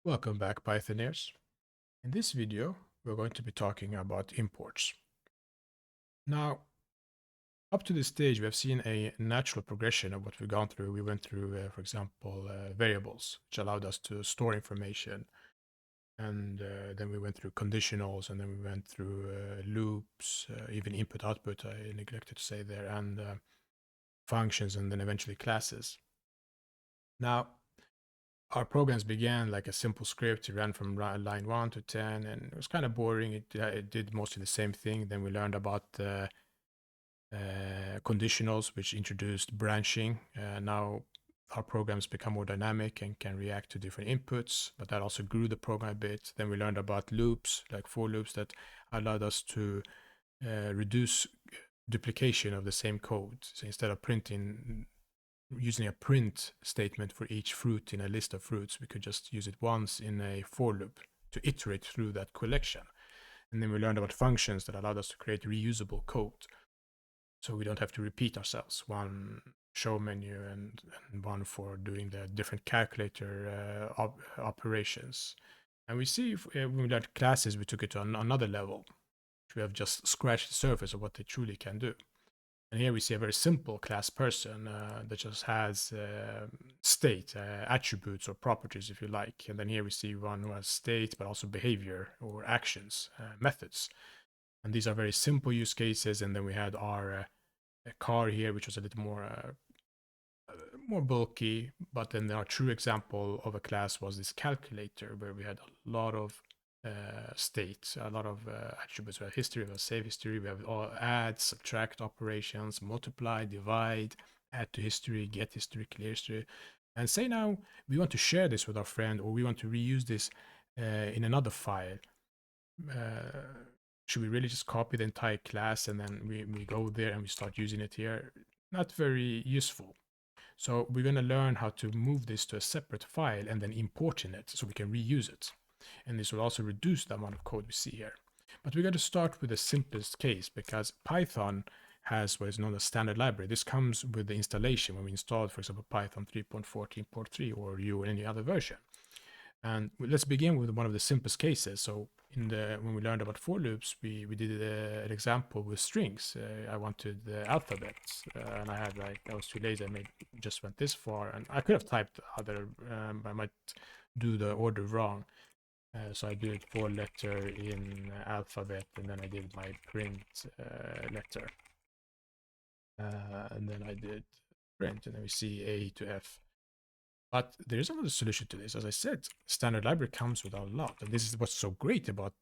Welcome back, Pythoneers. In this video, we're going to be talking about imports. Now, up to this stage, we have seen a natural progression of what we've gone through. We went through, for example, variables, which allowed us to store information. And then we went through conditionals, and then we went through loops, even input-output, I neglected to say there, and functions, and then eventually classes. Now, our programs began like a simple script. It ran from line 1 to 10, and it was kind of boring. It did mostly the same thing. Then we learned about conditionals, which introduced branching. Now our programs become more dynamic and can react to different inputs, but that also grew the program a bit. Then we learned about loops, like for loops, that allowed us to reduce duplication of the same code. So instead of using a print statement for each fruit in a list of fruits, we could just use it once in a for loop to iterate through that collection. And then we learned about functions that allowed us to create reusable code. So we don't have to repeat ourselves. One show menu and one for doing the different calculator operations. And we see when we learned classes, we took it to another level. We have just scratched the surface of what they truly can do. And here we see a very simple class person that just has state, attributes or properties, if you like. And then here we see one who has state, but also behavior or actions, methods. And these are very simple use cases. And then we had our car here, which was a little more bulky. But then our true example of a class was this calculator, where we had a lot of state, a lot of attributes. We have history, we have save history, we have all add, subtract operations, multiply, divide, add to history, get history, clear history. And say now we want to share this with our friend, or we want to reuse this in another file. Should we really just copy the entire class and then we go there and we start using it here? Not very useful. So we're going to learn how to move this to a separate file and then import in it so we can reuse it. And this will also reduce the amount of code we see here. But we're going to start with the simplest case, because Python has what is known as standard library. This comes with the installation when we install, for example, Python 3.14.3 or you or any other version. And let's begin with one of the simplest cases. So when we learned about for loops, we did an example with strings. I wanted the alphabets, and I was too lazy. I just went this far, and I could have typed other. I might do the order wrong. So I did 4-letter in alphabet, and then I did my print letter. And then I did print, and then we see A to F. But there is another solution to this. As I said, standard library comes with a lot. And this is what's so great about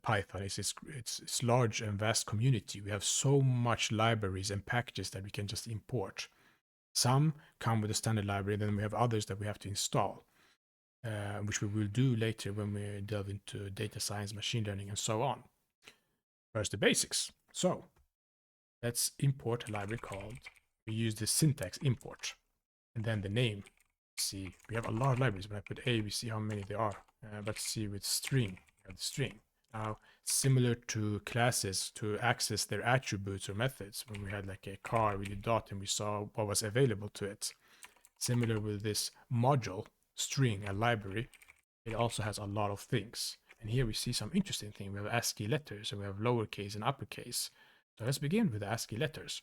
Python is its large and vast community. We have so much libraries and packages that we can just import. Some come with a standard library, and then we have others that we have to install. Which we will do later when we delve into data science, machine learning, and so on. First, the basics. So let's import a library called, we use the syntax import, and then the name. See, we have a lot of libraries. When I put A, we see how many there are. Let's see with string, we have the string. Now, similar to classes, to access their attributes or methods, when we had like a car, we did dot and we saw what was available to it. Similar with this module, string, a library, it also has a lot of things. And here we see some interesting things. We have ASCII letters, and we have lowercase and uppercase. So let's begin with the ASCII letters.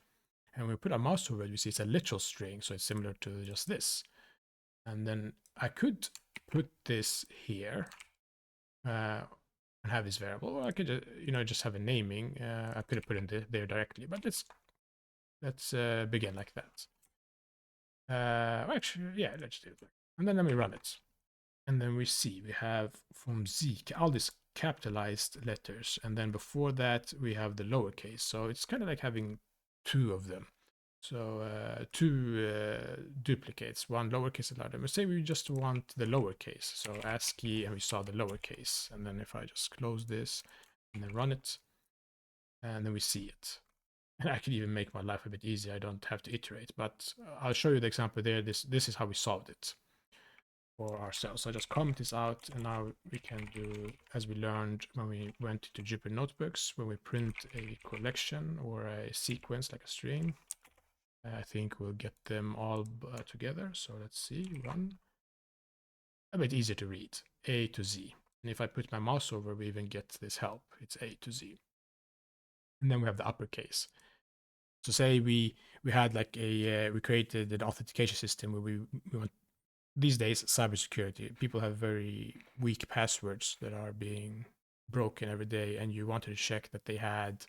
And when we put our mouse over it, we see it's a literal string, so it's similar to just this. And then I could put this here and have this variable, or I could just have a naming. I could have put it there directly, but let's begin like that. Actually, yeah, let's do it. And then let me run it. And then we see we have from Z all these capitalized letters, and then before that we have the lowercase. So it's kind of like having two of them. So two duplicates, one lowercase and another. Let's say we just want the lowercase. So ASCII, and we saw the lowercase. And then if I just close this and then run it, and then we see it. And I could even make my life a bit easier. I don't have to iterate, but I'll show you the example there. This is how we solved it for ourselves. So I just comment this out, and now we can do as we learned when we went to Jupyter Notebooks, when we print a collection or a sequence like a string. I think we'll get them all together. So let's see, run. a bit easier to read, A to Z. And if I put my mouse over, we even get this help. It's A to Z. And then we have the uppercase. So say we had like we created an authentication system where we want, these days, cybersecurity, people have very weak passwords that are being broken every day, and you wanted to check that they had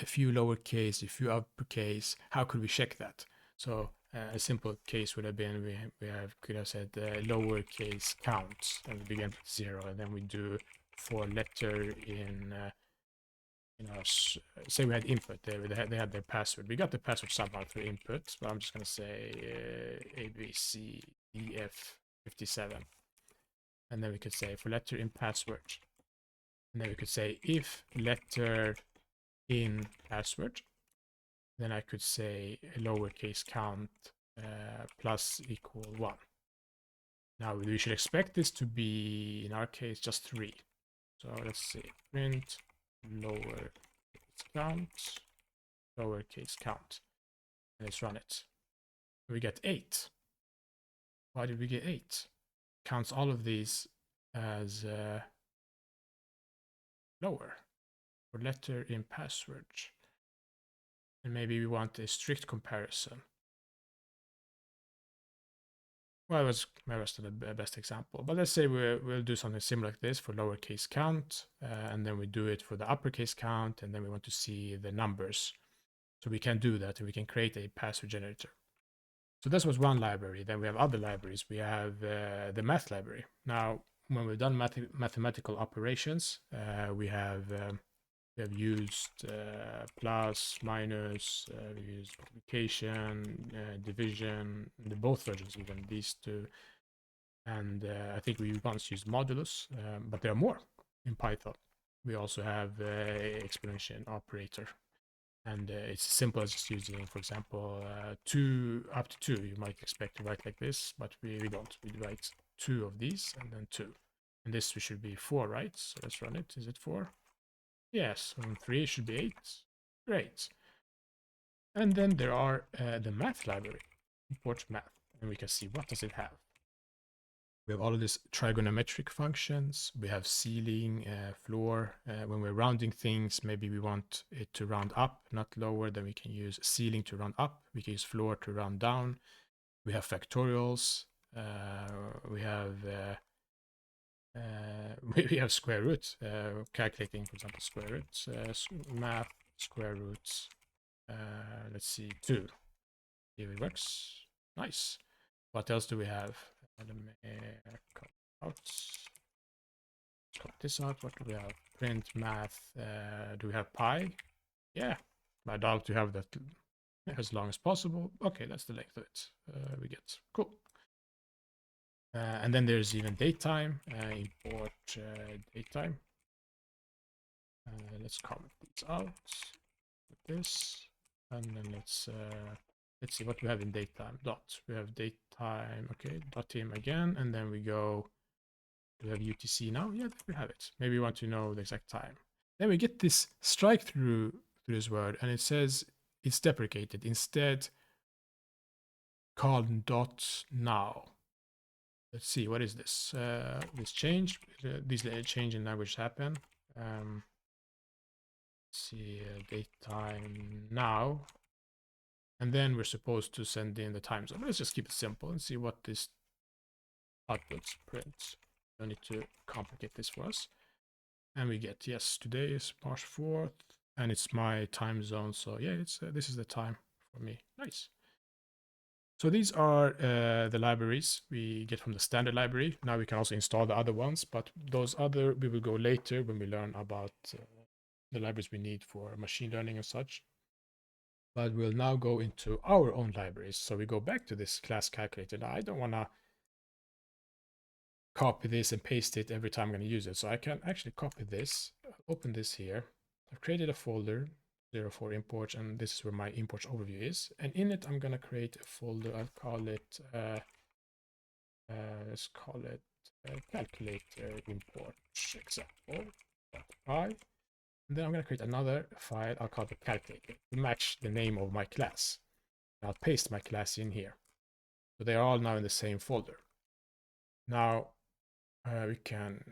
a few lowercase, a few uppercase. How could we check that? So a simple case would have been could have said lowercase count, and we begin with 0, and then we do for letter in say we had input there, they had their password. We got the password somehow through input, but I'm just gonna say ABCDF57, and then we could say for letter in password, and then we could say if letter in password, then I could say lowercase count plus equal 1. Now we should expect this to be, in our case, just 3. So let's see, print lowercase count, and let's run it. We get 8. Why did we get 8? Counts all of these as lower for letter in password. And maybe we want a strict comparison. Well, it was my rest of the best example. But let's say we'll do something similar like this for lowercase count, and then we do it for the uppercase count, and then we want to see the numbers. So we can do that, and we can create a password generator. So this was one library. Then we have other libraries. We have the math library. Now, when we've done mathematical operations, we have used plus, minus, we used multiplication, division, both versions, even these two. And I think we once used modulus, but there are more in Python. We also have exponential operator. And it's as simple as just using, for example, 2 up to 2. You might expect to write like this, but we don't. We write 2 of these and then 2. And this should be 4, right? So let's run it. Is it 4? Yes, 3 should be 8. Great. And then there are the math library. Import math. And we can see what does it have. We have all of these trigonometric functions. We have ceiling, floor. When we're rounding things, maybe we want it to round up, not lower. Then we can use ceiling to round up. We can use floor to round down. We have factorials. We have we have square root, calculating, for example, square roots, math, square roots. Let's see, 2. Here it works. Nice. What else do we have? Let me cut out. Cut this out. What do we have? Print math. Do we have pi? Yeah. I doubt to have that as long as possible. Okay, that's the length of it. We get cool. And then there's even datetime. Import datetime. Let's comment these out. Like this, and then let's see what we have in datetime. Dot. We have datetime. Okay, dot team again, and then we go. Do we have UTC now? Yeah, we have it. Maybe we want to know the exact time. Then we get this strike through this word, and it says it's deprecated. Instead, call dot now. Let's see, what is this? This change. These change in language happen. Let's see, datetime now. And then we're supposed to send in the time zone. Let's just keep it simple and see what this outputs prints. Don't need to complicate this for us. And we get, yes, today is March 4th, and it's my time zone. So yeah, it's this is the time for me. Nice. So these are the libraries we get from the standard library. Now we can also install the other ones, but those other we will go later when we learn about the libraries we need for machine learning and such. But we'll now go into our own libraries. So we go back to this class calculator. Now I don't want to copy this and paste it every time I'm going to use it. So I can actually copy this, open this here. I've created a folder, 04 imports, and this is where my imports overview is. And in it, I'm going to create a folder. I'll call it, let's call it calculator import example.py. And then I'm going to create another file. I'll call it calculator to match the name of my class. I'll paste my class in here. So they are all now in the same folder. Now we can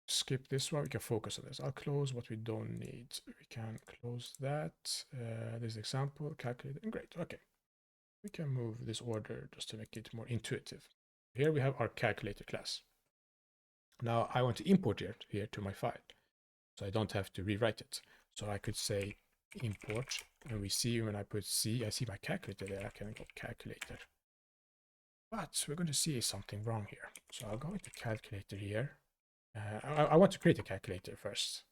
skip this one. We can focus on this. I'll close what we don't need. We can close that. This example, calculate, and great. Okay. We can move this order just to make it more intuitive. Here we have our calculator class. Now I want to import it here to my file, so I don't have to rewrite it. So I could say import, and we see when I put C, I see my calculator there. I can go calculator. But we're going to see something wrong here. So I'll go into calculator here. I want to create a calculator first.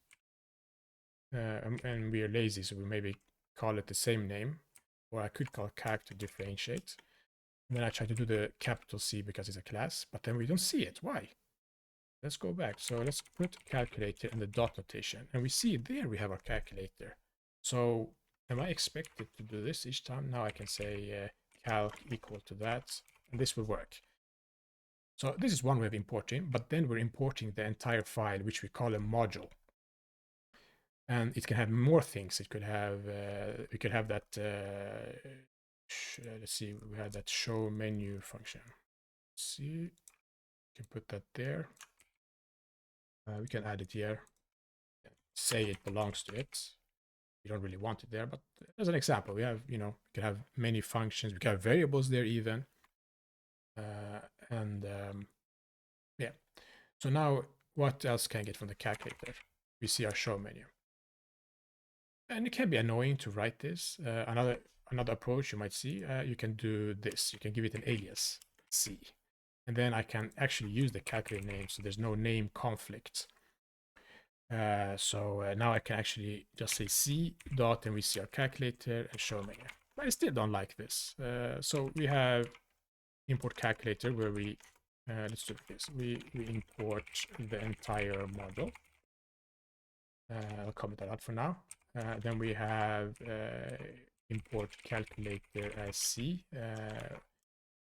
And we are lazy, so we maybe call it the same name. Or I could call calc to differentiate. And then I try to do the capital C because it's a class, but then we don't see it. Why? Let's go back. So let's put calculator in the dot notation. And we see there we have our calculator. So am I expected to do this each time? Now I can say calc equal to that, and this will work. So this is one way of importing, but then we're importing the entire file, which we call a module. And it can have more things. It could have, we could have that, let's see, we have that show menu function. Let's see, we can put that there. We can add it here, say it belongs to it. We don't really want it there, but as an example, we have, we can have many functions. We can have variables there even. Yeah. So now what else can I get from the calculator? We see our show menu. And it can be annoying to write this. Another approach you might see, you can do this. You can give it an alias, C. And then I can actually use the calculator name, so there's no name conflict. So now I can actually just say C dot, and we see our calculator and show menu. But I still don't like this. So we have import calculator where we, let's do this. We import the entire model. I'll comment that out for now. Then we have import calculator as C.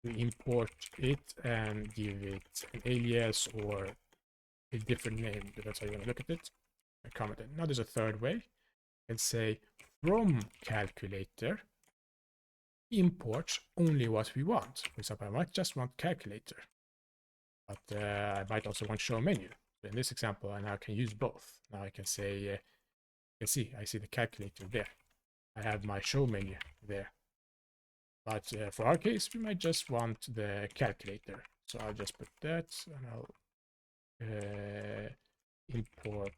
We import it and give it an alias or a different name. That's how you're going to look at it. I comment it. Now there's a third way. Let's say from calculator import only what we want. For example, I might just want calculator, but I might also want show menu. So in this example, I now can use both. Now I can say, you can see, I see the calculator there. I have my show menu there. But for our case, we might just want the calculator. So I'll just put that, and I'll import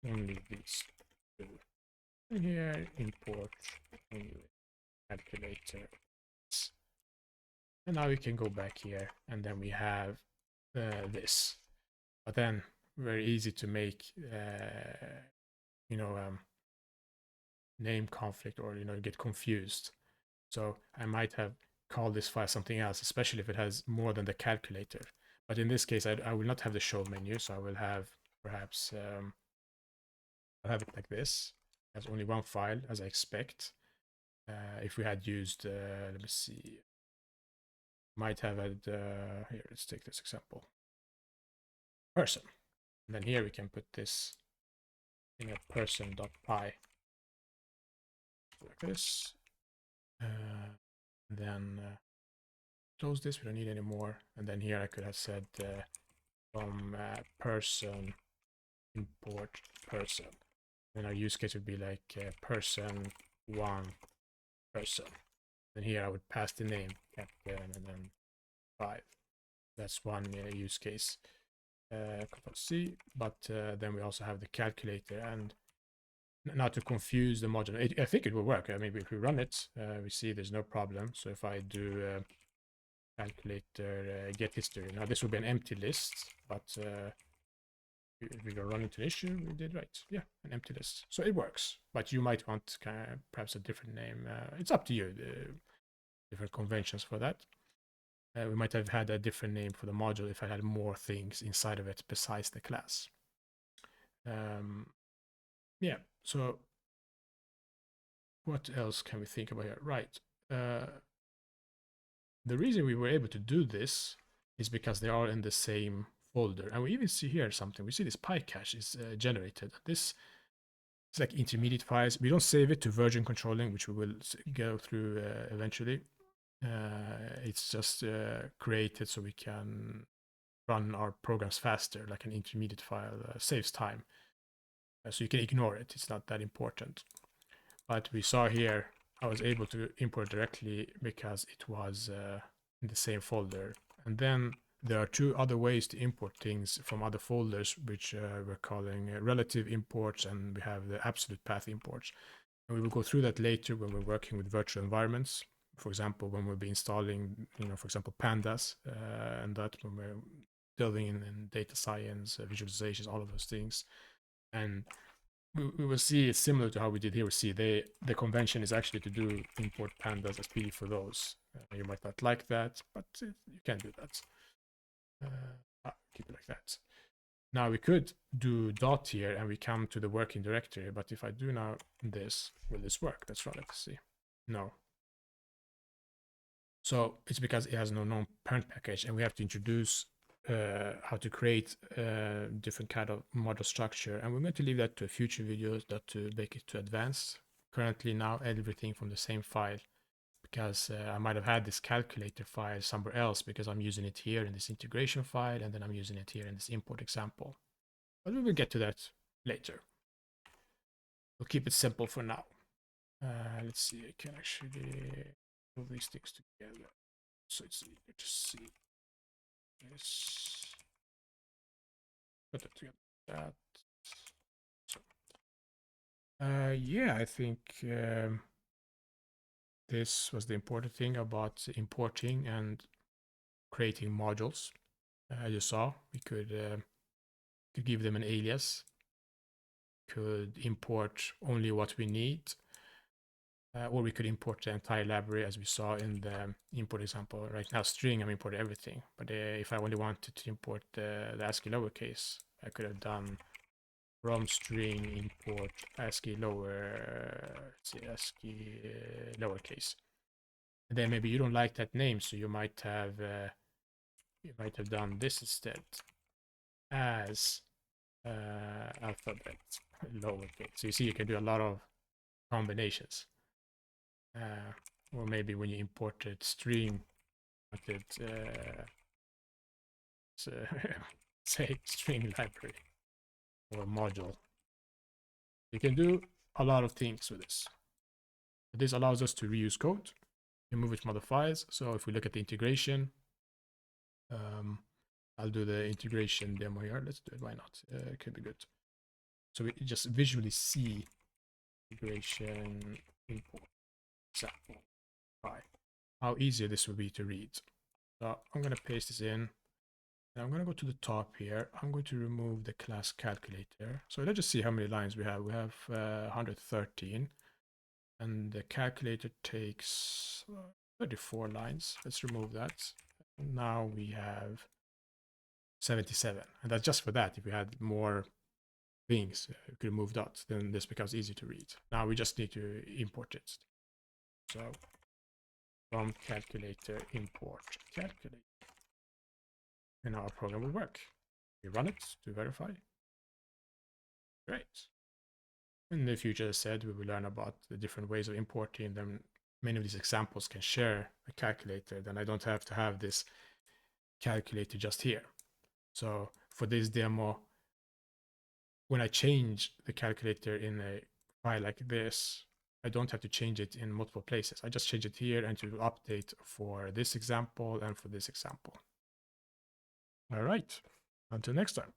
only these two. And here, import only calculator. And now we can go back here, and then we have this. But then very easy to make, name conflict, or get confused. So I might have called this file something else, especially if it has more than the calculator. But in this case, I will not have the show menu, so I will have perhaps I'll have it like this, as only one file, as I expect. If we had used, let me see, might have had, here, let's take this example, person. And then here we can put this in a person.py, like this. Then close this, we don't need any more. And then here I could have said from person import person. Then our use case would be like person one person. Then here I would pass the name captain and then 5. That's one use case. Control C, but then we also have the calculator, and not to confuse the module. I think it will work. Maybe if we run it, we see there's no problem. So if I do calculator get history, now this will be an empty list, but if we go run into the issue, we did right. Yeah, an empty list. So it works, but you might want perhaps a different name. It's up to you. Different conventions for that. We might have had a different name for the module if I had more things inside of it besides the class. Yeah, so what else can we think about here? Right. The reason we were able to do this is because they are in the same folder. And we even see here something. We see this PyCache is generated. This is like intermediate files. We don't save it to version controlling, which we will go through eventually. It's just created so we can run our programs faster, like an intermediate file saves time. So you can ignore it. It's not that important. But we saw here, I was able to import directly because it was in the same folder. And then there are two other ways to import things from other folders, which we're calling relative imports, and we have the absolute path imports. And we will go through that later when we're working with virtual environments. For example, when we'll be installing, for example, pandas, and that when we're delving in data science, visualizations, all of those things. And we will see it's similar to how we did here. We see the convention is actually to do import pandas as PD for those. You might not like that, but you can do that. Keep it like that. Now we could do dot here and we come to the working directory, but if I do now this, will this work? Let's run it to see. No. So it's because it has no known parent package, and we have to introduce how to create different kind of model structure, and we're going to leave that to future videos, that to make it to advanced. Currently now everything from the same file, because I might have had this calculator file somewhere else because I'm using it here in this integration file, and then I'm using it here in this import example. But we will get to that later. We'll keep it simple for now. Let's see, I can actually move these things together so it's easier to see. This. Put it together. That. So. Yeah, I think this was the important thing about importing and creating modules. As you saw, we could give them an alias, could import only what we need, or we could import the entire library, as we saw in the import example. Right now, string, I'm importing everything. But if I only wanted to import the ASCII lowercase, I could have done from string import ASCII ASCII lowercase. And then maybe you don't like that name, so you might have done this instead, as alphabet lowercase. So you see, you can do a lot of combinations. Or maybe when you imported string, say string library or module. You can do a lot of things with this. This allows us to reuse code, remove it from other files. So if we look at the integration, I'll do the integration demo here. Let's do it. Why not? It could be good. So we just visually see integration import example. How easy this will be to read. So I'm going to paste this in. And I'm going to go to the top here. I'm going to remove the class calculator. So let's just see how many lines we have. We have 113. And the calculator takes 34 lines. Let's remove that. And now we have 77. And that's just for that. If we had more things, we could remove dots. Then this becomes easy to read. Now we just need to import it. So from calculator import calculator. And our program will work. We run it to verify. Great. In the future, as I said, we will learn about the different ways of importing them. Many of these examples can share a calculator, then I don't have to have this calculator just here. So for this demo, when I change the calculator in a file like this, I don't have to change it in multiple places. I just change it here and to update for this example and for this example. All right, until next time.